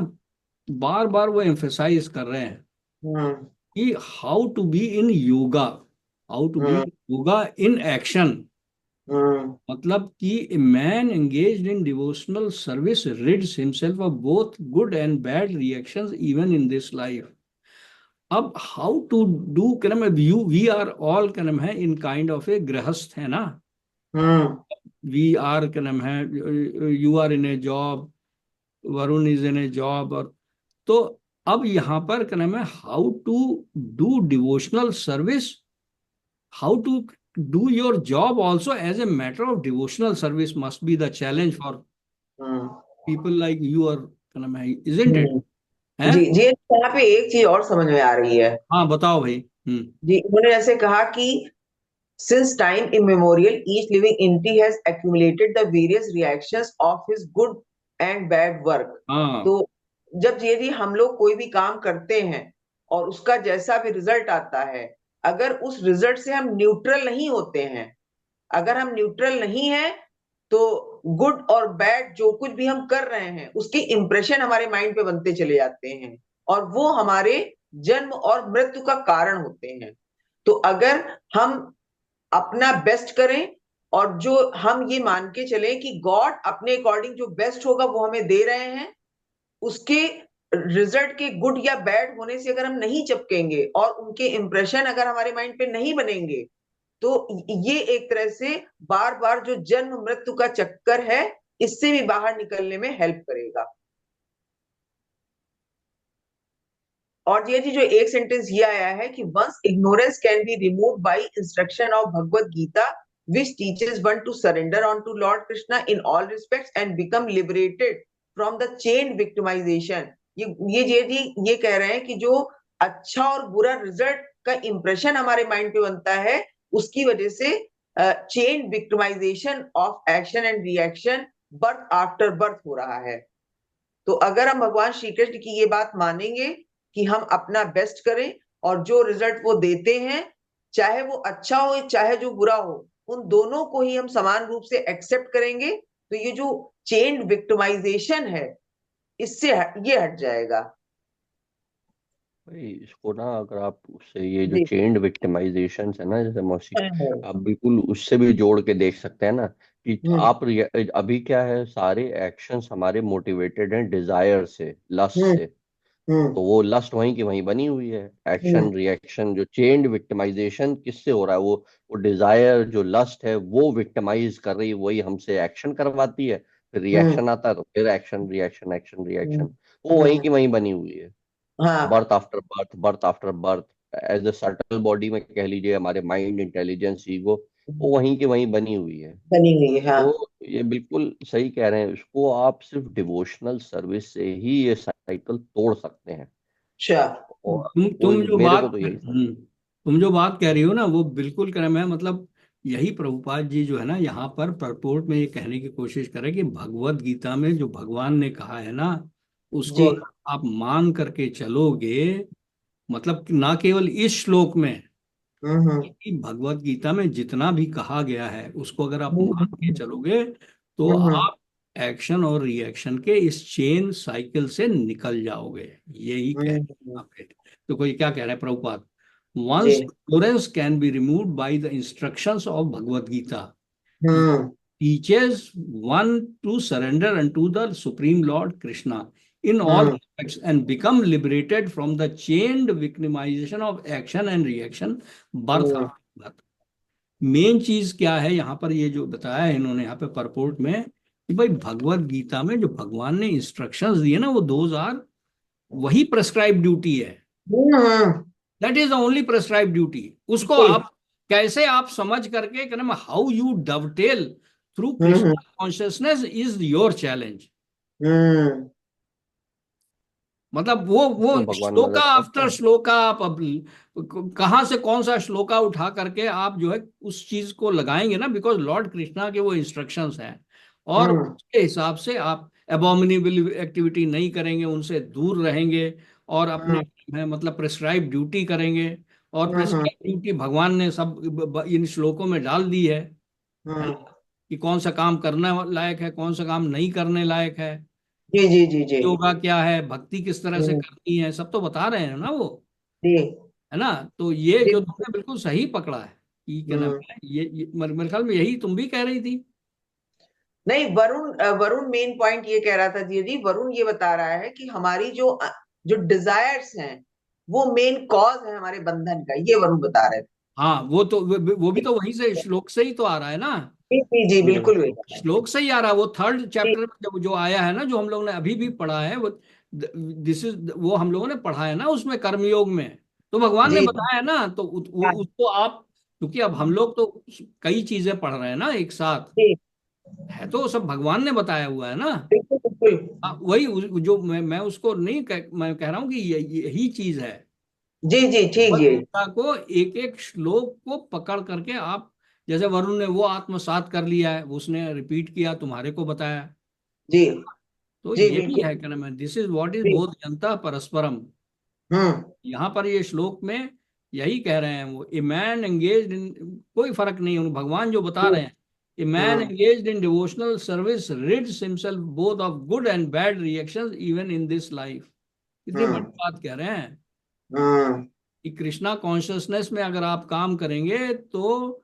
बार बार वो एम्फेसाइज कर रहे हैं Hmm. कि how to be in yoga, how to be Hmm. Yoga in action. Hmm. मतलब कि a man engaged in devotional service rids himself of both good and bad reactions even in this life. अब how to do क्या नाम है, you we are all क्या नाम है in kind of ए गृहस्थ है ना, Hmm. वी आर क्या नाम है, you are in a job, Varun is in a job. और तो अब यहाँ पर क्या नाम है, how to do devotional service, how to do your job also as a matter of devotional service must be the challenge for Hmm. People like you और क्या नाम है, इजंट इट? Hmm. है। जी जी, यहाँ पे एक चीज और समझ में आ रही है। हाँ बताओ भाई। जी, उन्होंने जैसे कहा कि since time immemorial, each living entity has accumulated the various reactions of his good and bad work. हाँ तो जब यदि हम लोग कोई भी काम करते हैं और उसका जैसा भी रिजल्ट आता है, अगर उस रिजल्ट से हम न्यूट्रल नहीं होते हैं, अगर हम न्यूट्रल नहीं हैं, तो गुड और बैड जो कुछ भी हम कर रहे हैं उसके इंप्रेशन हमारे माइंड पे बनते चले जाते हैं और वो हमारे जन्म और मृत्यु का कारण होते हैं। तो अगर हम अपना बेस्ट करें और जो हम ये मान के चले कि गॉड अपने अकॉर्डिंग जो बेस्ट होगा वो हमें दे रहे हैं, उसके रिजल्ट के गुड या बैड होने से अगर हम नहीं चिपकेंगे और उनके इंप्रेशन अगर हमारे माइंड पे नहीं बनेंगे, तो ये एक तरह से बार बार जो जन्म मृत्यु का चक्कर है इससे भी बाहर निकलने में हेल्प करेगा। और ये जी जो एक सेंटेंस ये आया है कि once ignorance can be remove by instruction of Bhagavad Gita which teaches one to surrender unto Lord Krishna in all respects and become liberated from the chain victimization। ये जी ये कह रहे हैं कि जो अच्छा और बुरा रिजल्ट का इंप्रेशन हमारे माइंड पे बनता है उसकी वजह से chain victimisation of action and reaction birth after birth हो रहा है। तो अगर हम भगवान श्री कृष्ण की ये बात मानेंगे कि हम अपना बेस्ट करें और जो रिजल्ट वो देते हैं चाहे वो अच्छा हो चाहे जो बुरा हो, उन दोनों को ही हम समान रूप से एक्सेप्ट करेंगे, तो ये जो चेन विक्टिमाइजेशन है इससे ये हट जाएगा। भाई इसको ना अगर आप उससे ये जो जी। चेन्ड विक्टिमाइजेशन है ना, जैसे मौसी, हम्म। आप बिल्कुल उससे भी जोड़ के देख सकते हैं ना कि हम्म। आप अभी क्या है, सारे एक्शंस हमारे मोटिवेटेड हैं डिजायर से, लस्ट हम्म। से। तो वो लस्ट वहीं की वहीं बनी हुई है। हम्म। एक्शन रिएक्शन जो चेन्ड विक्टिमाइजेशन किससे हो रहा है, वो डिजायर जो लस्ट है वो विक्टिमाइज कर रही है, वही हमसे एक्शन करवाती है, फिर हम्म। रिएक्शन आता है तो फिर action reaction action hmm. Reaction, वो वहीं हम्म। की वहीं बनी हुई है। हाँ। Birth after birth, birth after birth, as a subtle body में कह लीजिए, हमारे माइंड, इंटेलिजेंस, ईगो, वो वहीं की वहीं बनी हुई है। बनी हुई है, हाँ। तो ये बिल्कुल सही कह रहे हैं, इसको आप सिर्फ डिवोशनल सर्विस से ही ये साइकिल तोड़ सकते हैं। अच्छा। और तुम जो मेरे को बात तो यही तुम जो बात कह रही हो ना वो बिल्कुल क्रम है। मतलब यही प्रभुपाद जी जो है ना यहाँ पर परपोर्ट में ये कहने की कोशिश करें कि भगवत गीता में जो भगवान ने कहा है ना उसको जी। अगर आप मान करके चलोगे, मतलब कि ना केवल इस श्लोक में, हम्म। कि भगवत गीता में जितना भी कहा गया है उसको अगर आप मान के हम्म। चलोगे तो हम्म। आप एक्शन और रिएक्शन के इस चेन साइकिल से निकल जाओगे। यही कह रहे हैं हम्म। यहाँ पे। तो कोई क्या कह रहा है Prabhupada, ji. Once ignorance can be removed by the instructions of Bhagavad Gita. Hmm. teaches one to surrender unto the Supreme Lord Krishna in all aspects and become liberated from the chained victimization of action and reaction, birth after birth. Main चीज क्या है यहाँ पर, ये जो बताया है इन्होंने यहाँ पे परपोर्ट में, कि भाई भगवत गीता में जो भगवान ने इंस्ट्रक्शंस दिए ना, वो दोज आर, वही प्रेस्क्राइब ड्यूटी है। That is the only prescribe duty. उसको आप कैसे आप समझ करके कहना, how you dovetail through Krishna consciousness is your challenge. मतलब वो भगवान श्लोका मदद करते आफ्टर हैं। श्लोका, आप अब कहाँ से कौन सा श्लोका उठा करके आप जो है उस चीज को लगाएंगे ना, बिकॉज लॉर्ड कृष्णा के वो इंस्ट्रक्शंस हैं, और उसके हिसाब से आप एबॉमिनेबल एक्टिविटी नहीं करेंगे, उनसे दूर रहेंगे, और अपने मतलब प्रेस्क्राइब ड्यूटी करेंगे। और प्रेस्क्राइब ड्यूटी भगवान ने सब इन श्लोकों में डाल दी है ना, कि कौन सा काम करने लायक है, कौन सा काम नहीं करने लायक है, जी जी जी जी योगा क्या है, भक्ति किस तरह से करनी है, सब तो बता रहे हैं ना वो, जी है ना। तो ये जी जो तुमने बिल्कुल सही पकड़ा है, कि क्या नाम है, ये मेरे ख्याल में यही तुम भी कह रही थी। नहीं, वरुण मेन पॉइंट ये कह रहा था जी जी, वरुण ये बता रहा है कि हमारी जो जो डिजायर्स हैं वो मेन कॉज है हमारे बंधन का, ये वरुण बता रहे थे। हाँ, वो भी तो वहीं से श्लोक से ही तो आ रहा है ना, जी जी जी बिल्कुल वही बता रहे श्लोक से ही आ रहा है। वो थर्ड हैं। चैप्टर में जब जो आया है ना, जो हम लोग ने अभी भी पढ़ा है, वो दिस इज, वो हम लोगों ने पढ़ा है ना उसमें, कर्मयोग में, तो भगवान ने जी बताया है ना, तो हाँ, उसको आप, क्योंकि अब हम लोग तो कई चीजें पढ़ रहे हैं ना एक साथ, जी है तो सब भगवान ने बताया हुआ है ना। बिल्कुल बिल्कुल। वही जो मैं उसको नहीं मैं कह रहा हूँ कि यही चीज है। जी जी ठीक भगवत जी गीता को एक एक श्लोक को पकड़ करके आप, जैसे वरुण ने वो आत्मसात कर लिया है, उसने रिपीट किया, तुम्हारे को बताया, जी तो जी ये भी बिल्कुल। है क्या नाम है, दिस इज व्हाट इज जी बोध जनता परस्परम। हम्म यहाँ पर ये श्लोक में यही कह रहे हैं वो, ए मैन एंगेज्ड इन, कोई फर्क नहीं है, भगवान जो बता रहे हैं, a man hmm engaged in devotional service rids himself both of good and bad reactions even in this life. कितनी बड़ी हम्म बात कह रहे हैं, हम्म कि कृष्णा कॉन्शियसनेस में अगर आप काम करेंगे, तो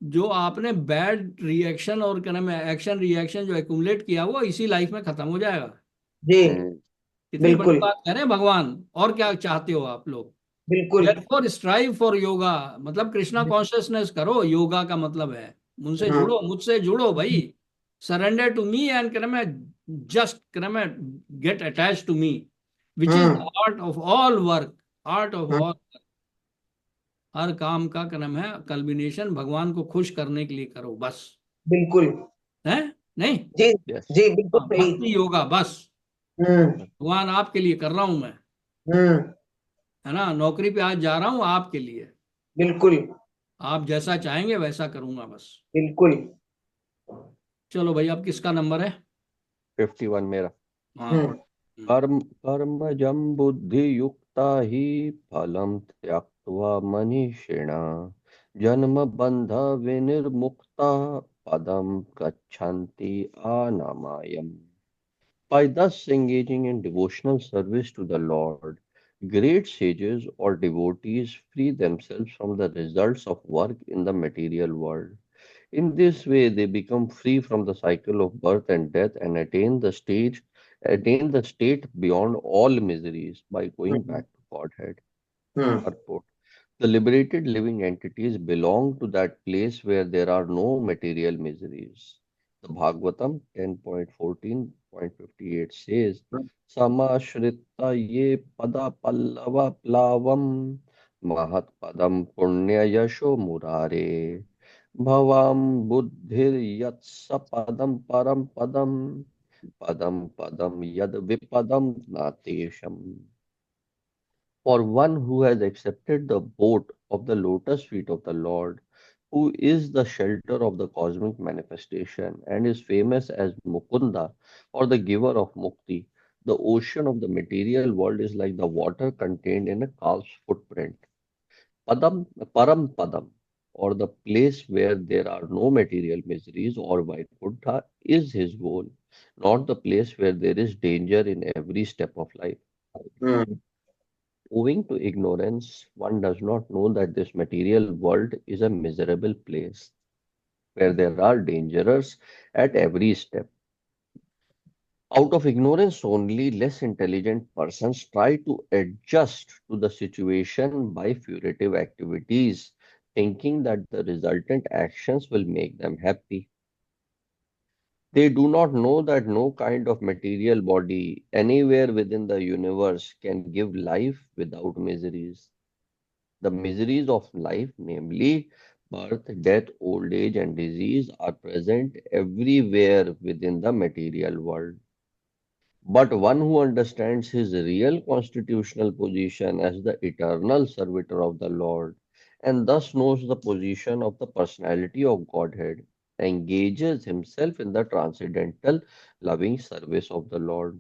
जो आपने बैड रिएक्शन और क्या नाम है, एक्शन रिएक्शन जो एक्यूमुलेट किया, वो इसी लाइफ में खत्म हो जाएगा। जी हम्म, कितनी बड़ी बिल्कुल बात कह रहे हैं भगवान। और क्या चाहते हो आप लोग, बिल्कुल। देयरफॉर स्ट्राइव फॉर योगा, मतलब कृष्णा कॉन्शियसनेस करो, योगा का मतलब है मुझसे हम्म जुड़ो, मुझसे जुड़ो भाई, सरेंडर टू मी एंड क्या नाम है, जस्ट क्या नाम है, get attach to me, which is the hmm art of all work, art of hmm, all, हर काम का क्या नाम है, कल्बिनेशन भगवान को खुश करने के लिए करो बस, बिल्कुल। है नहीं। जी यस। जी बिल्कुल हाँ, सही। भक्ति योगा बस, हम्म भगवान आपके लिए कर रहा हूं मैं, हम्म है ना, नौकरी पे आज जा रहा हूं आपके लिए, बिल्कुल आप जैसा चाहेंगे वैसा करूंगा बस। बिल्कुल। चलो भाई, अब किसका नंबर है। 51 मेरा। हाँ हम्म पढ़ो। कर्मजं बुद्धियुक्ता हि फलं त्यक्त्वा मनीषिणा जन्मबन्ध विनिर्मुक्ता पदं गच्छन्ति अनामयम्। By thus engaging in devotional service to the Lord, great sages or devotees free themselves from the results of work in the material world. In this way, they become free from the cycle of birth and death and attain the state beyond all miseries by going hmm back to Godhead. Hmm Purport. The liberated living entities belong to that place where there are no material miseries. The Bhagavatam 10.14.58 says, Samashritta ye pada pallava plavam mahat padam punya yasho murare bhavam buddhir yat sapadam param padam padam padam yad vipadam natesham. For one who has accepted the boat of the lotus feet of the Lord, who is the shelter of the cosmic manifestation and is famous as Mukunda or the giver of Mukti, the ocean of the material world is like the water contained in a calf's footprint. Param Padam, or the place where there are no material miseries or Vaikuntha, is his goal, not the place where there is danger in every step of life. Hmm Owing to ignorance, one does not know that this material world is a miserable place. where there are dangers at every step. Out of ignorance only, less intelligent persons try to adjust to the situation by furtive activities, thinking that the resultant actions will make them happy. They do not know that no kind of material body anywhere within the universe can give life without miseries. The miseries of life, namely birth, death, old age, and disease, are present everywhere within the material world. But one who understands his real constitutional position as the eternal servitor of the Lord, and thus knows the position of the personality of Godhead, engages himself in the transcendental loving service of the Lord.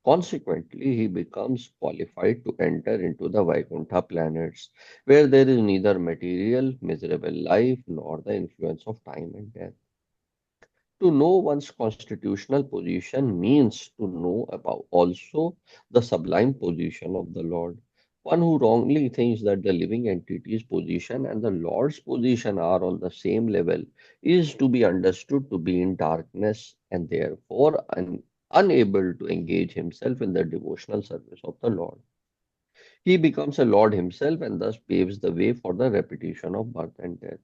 Consequently, he becomes qualified to enter into the Vaikuntha planets, where there is neither material, miserable life nor the influence of time and death. To know one's constitutional position means to know about also the sublime position of the Lord. One who wrongly thinks that the living entity's position and the Lord's position are on the same level is to be understood to be in darkness and therefore unable to engage himself in the devotional service of the Lord. He becomes a Lord himself and thus paves the way for the repetition of birth and death.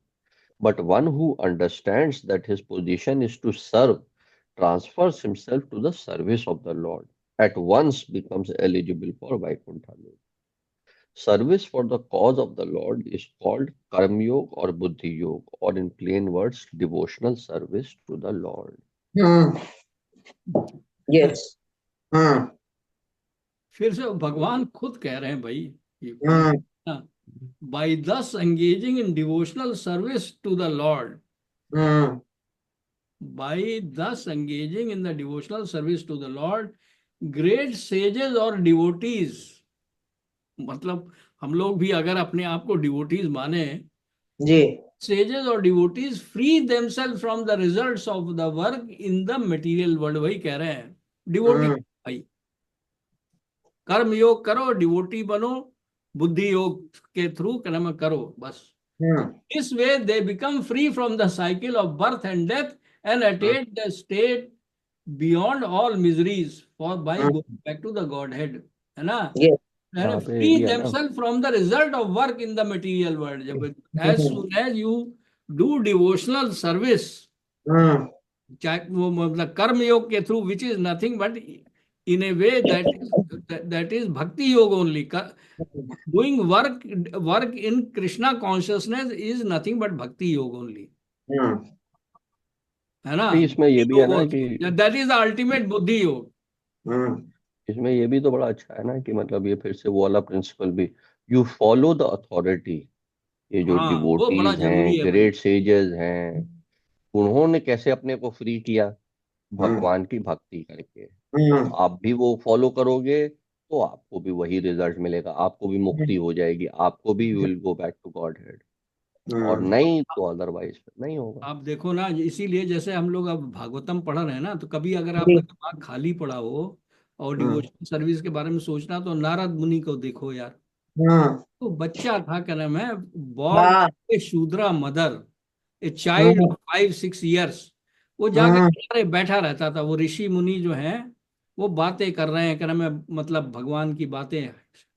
But one who understands that his position is to serve transfers himself to the service of the Lord, at once becomes eligible for Vaikuntha Lok. Service for the cause of the Lord is called Karma Yoga or Buddhi Yoga, or in plain words, devotional service to the Lord. Yes. फिर से भगवान खुद कह रहे हैं भाई, by thus engaging in devotional service to the Lord. By thus engaging in the devotional service to the Lord, great sages or devotees, मतलब हम लोग भी अगर अपने आप को डिवोटीज माने जी, sages or devotees free themselves from the results of the work in the material world. वही कह रहे हैं डिवोटी भाई, कर्म योग करो, डिवोटी बनो, बुद्धि योग के थ्रू कर्म करो, बस. This way they become free from the cycle of birth and death and attain the state beyond all miseries for by going back to the Godhead, है ना? yes. And पे free भी है ना, themselves from the result of work in the material world. As soon as you do devotional service, चाहे वो मतलब कर्म योग के through, which is nothing but in a way that is bhakti yoga only. Doing work in Krishna consciousness is nothing but bhakti yoga only, है ना? नहीं, इसमें ये भी है ना कि That is the ultimate buddhi yoga. इसमें ये भी तो बड़ा अच्छा है ना कि मतलब ये फिर से वो वाला प्रिंसिपल भी, यू फॉलो द अथॉरिटी. ये जो हाँ, वो बड़ा डिवोटीज जरूरी हैं, है भाई. ग्रेट सेजेस हैं, उन्होंने कैसे अपने को फ्री किया? भगवान की भक्ति करके. तो आप भी वो फॉलो करोगे तो आपको भी वही रिजल्ट मिलेगा, आपको भी मुक्ति हो जाएगी, आपको भी you will go back to godhead. और नहीं तो अदरवाइज नहीं होगा. आप देखो ना, इसीलिए जैसे हम लोग अब भागवतम पढ़ रहे हैं ना, तो कभी अगर आपका दिमाग खाली पड़ा हो और डिवोशनल सर्विस के बारे में सोचना, तो नारद मुनि को देखो यार. तो बच्चा था, क्या नाम है, born shudra mother, a child of 5-6 years. वो जाके किनारे बैठा रहता था. वो ऋषि मुनि जो हैं वो बातें कर रहे हैं, क्या नाम है, मतलब भगवान की बातें,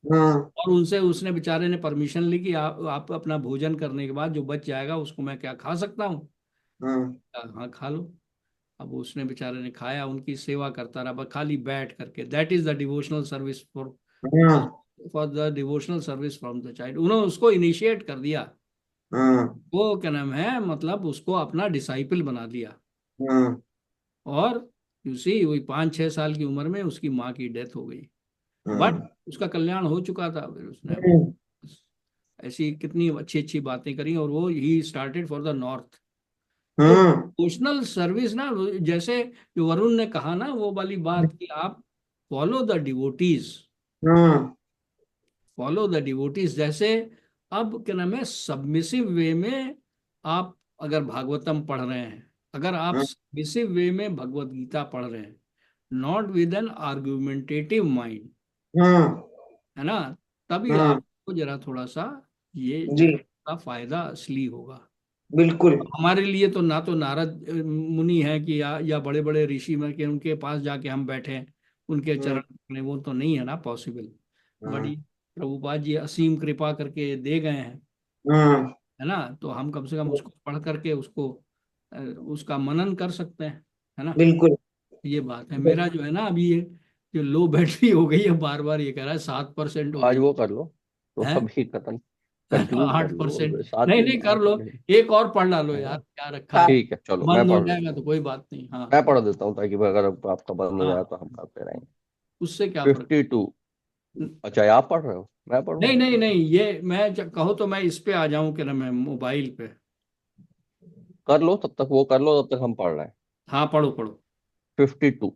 और उनसे उसने बेचारे ने परमिशन ली कि आप अपना भोजन करने के बाद जो बच जाएगा उसको मैं क्या खा सकता हूँ? हाँ, खा लो. अब उसने बेचारे ने खाया, उनकी सेवा करता रहा, बस खाली बैठ करके. That is the devotional service for the devotional service from the child. उन्होंने उसको इनिशिएट कर दिया. वो क्या नाम है, मतलब उसको अपना डिसाइपल बना दिया. और यू सी, वही 5-6 साल की उम्र में उसकी माँ की डेथ हो गई. बट उसका कल्याण हो चुका था. फिर उसने ऐसी कितनी अच्छी अच्छी बातें करी, और वो he started for the north. तो डिवोशनल सर्विस ना, जैसे जो वरुण ने कहा ना, वो वाली बात कि आप follow the devotees, follow the devotees. जैसे अब क्या नाम है, सबमिसिव वे में आप अगर भागवतम पढ़ रहे हैं, अगर आप सबमिसिव वे में भगवत गीता पढ़ रहे हैं, not with an argumentative mind, है ना, तभी आपको जरा थोड़ा सा ये का फायदा असली होगा. बिल्कुल। हमारे लिए तो ना तो नारद मुनि है कि या बड़े बड़े ऋषि में कि उनके पास जाके हम बैठे उनके हम्म। चरण में, वो तो नहीं है ना पॉसिबल। हम्म। बड़ी प्रभुपाद जी असीम कृपा करके दे गए हैं, हम्म। है ना। तो हम कम से कम उसको पढ़ करके उसको उसका मनन कर सकते हैं, है ना। बिल्कुल। ये बात है। मेरा जो है ना अभी ये जो लो बैटरी हो गई है, बार बार ये कह रहा है 7% हो आज गई वो कर लो तो है। अभी खत्म, कंक्लूड कर 8%। लो, 7 नहीं दिन नहीं, कर लो, 8 दिन एक और पढ़ डालो है यार, ना। क्या रखा है। ठीक है, चलो मैं बंद हो पढ़ जाएगा लेता तो हूँ। कोई बात नहीं। हाँ मैं पढ़ देता हूँ ताकि अगर आपका बंद हो जाए हाँ, तो हम करते रहेंगे। उससे क्या फर्क। 52। अच्छा, ये आप पढ़ रहे हो, मैं पढ़ूँ? नहीं नहीं नहीं, ये मैं कहो तो मैं इस पे आ जाऊं कि ना, मैं मोबाइल पे। कर लो तब तक, वो कर लो तब तक हम पढ़ रहे हैं। हाँ पढ़ो पढ़ो। 52।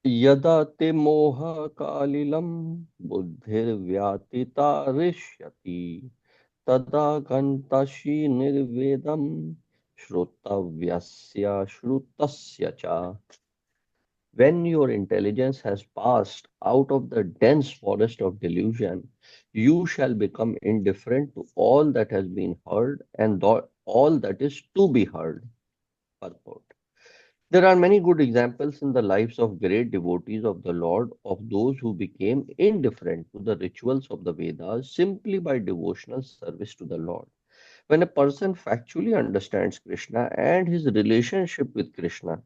यदा ते मोह कालिलम बुद्धिर्व्यातिता ऋष्यति तदा गन्तषि निर्वेदम श्रोतव्यस्य श्रुतस्य च। When your intelligence has passed out of the dense forest of delusion, you shall become indifferent to all that has been heard and all that is to be heard. Purport. There are many good examples in the lives of great devotees of the Lord of those who became indifferent to the rituals of the Vedas simply by devotional service to the Lord. When a person factually understands Krishna and his relationship with Krishna,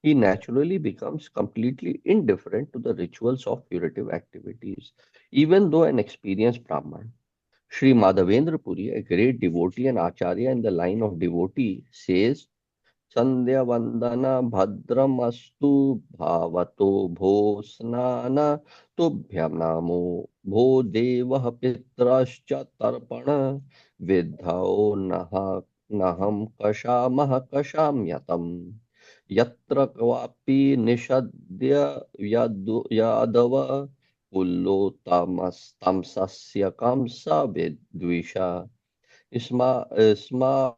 he naturally becomes completely indifferent to the rituals of purative activities, even though an experienced Brahman. Sri Madhavendra Puri, a great devotee and acharya in the line of devotee, says, Sandhya Vandana Bhadramastu Bhavato Bho Snana Tubhyam Namo Bho Devah Pitrascha Tarpana Vidhao Naham Kashamah Kashamyatam Yatra Kvapi Nishadya Yadava Pullo Tamsasya Kamsa Vidvisha Isma